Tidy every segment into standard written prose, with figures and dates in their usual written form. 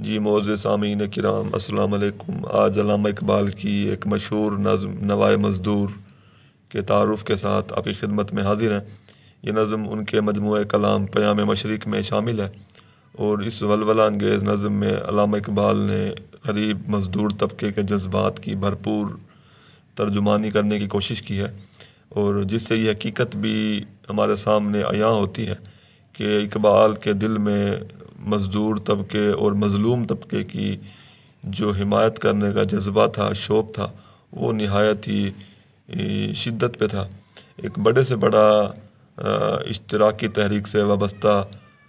جی معزز سامعین کرام، السلام علیکم۔ آج علامہ اقبال کی ایک مشہور نظم نوائے مزدور کے تعارف کے ساتھ آپ کی خدمت میں حاضر ہیں۔ یہ نظم ان کے مجموعہ کلام پیام مشرق میں شامل ہے، اور اس ولولہ انگیز نظم میں علامہ اقبال نے غریب مزدور طبقے کے جذبات کی بھرپور ترجمانی کرنے کی کوشش کی ہے، اور جس سے یہ حقیقت بھی ہمارے سامنے عیاں ہوتی ہے کہ اقبال کے دل میں مزدور طبقے اور مظلوم طبقے کی جو حمایت کرنے کا جذبہ تھا، شوق تھا، وہ نہایت ہی شدت پہ تھا۔ ایک بڑے سے بڑا اشتراکی تحریک سے وابستہ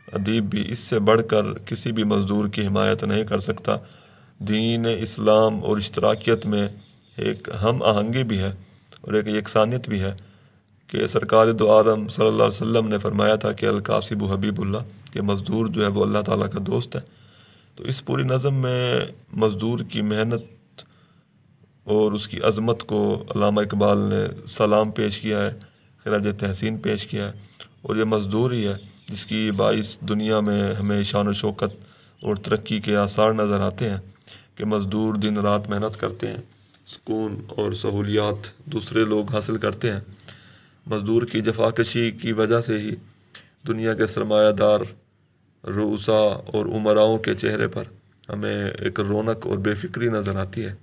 ادیب بھی اس سے بڑھ کر کسی بھی مزدور کی حمایت نہیں کر سکتا۔ دین اسلام اور اشتراکیت میں ایک ہم آہنگی بھی ہے اور ایک یکسانیت بھی ہے کہ سرکار دو عالم صلی اللہ علیہ وسلم نے فرمایا تھا کہ الکاسب حبیب اللہ، کہ مزدور جو ہے وہ اللہ تعالیٰ کا دوست ہے۔ تو اس پوری نظم میں مزدور کی محنت اور اس کی عظمت کو علامہ اقبال نے سلام پیش کیا ہے، خراج تحسین پیش کیا ہے، اور یہ مزدور ہی ہے جس کی باعث دنیا میں ہمیں شان و شوکت اور ترقی کے آثار نظر آتے ہیں کہ مزدور دن رات محنت کرتے ہیں، سکون اور سہولیات دوسرے لوگ حاصل کرتے ہیں۔ مزدور کی جفاکشی کی وجہ سے ہی دنیا کے سرمایہ دار رؤساء اور امراؤں کے چہرے پر ہمیں ایک رونق اور بے فکری نظر آتی ہے۔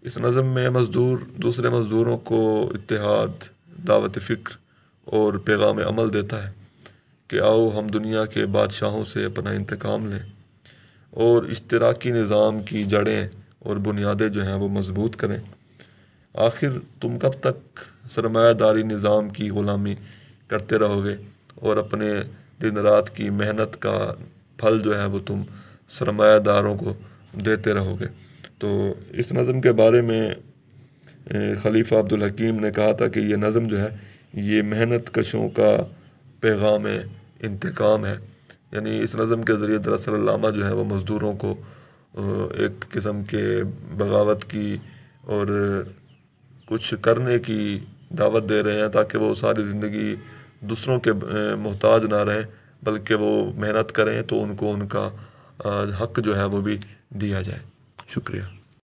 اس نظم میں مزدور دوسرے مزدوروں کو اتحاد، دعوت فکر اور پیغام عمل دیتا ہے کہ آؤ ہم دنیا کے بادشاہوں سے اپنا انتقام لیں اور اشتراکی نظام کی جڑیں اور بنیادیں جو ہیں وہ مضبوط کریں۔ آخر تم کب تک سرمایہ داری نظام کی غلامی کرتے رہو گے اور اپنے دن رات کی محنت کا پھل جو ہے وہ تم سرمایہ داروں کو دیتے رہو گے۔ تو اس نظم کے بارے میں خلیفہ عبدالحکیم نے کہا تھا کہ یہ نظم جو ہے یہ محنت کشوں کا پیغام انتقام ہے، یعنی اس نظم کے ذریعے دراصل علامہ جو ہے وہ مزدوروں کو ایک قسم کے بغاوت کی اور کچھ کرنے کی دعوت دے رہے ہیں تاکہ وہ ساری زندگی دوسروں کے محتاج نہ رہیں، بلکہ وہ محنت کریں تو ان کو ان کا حق جو ہے وہ بھی دیا جائے۔ شکریہ۔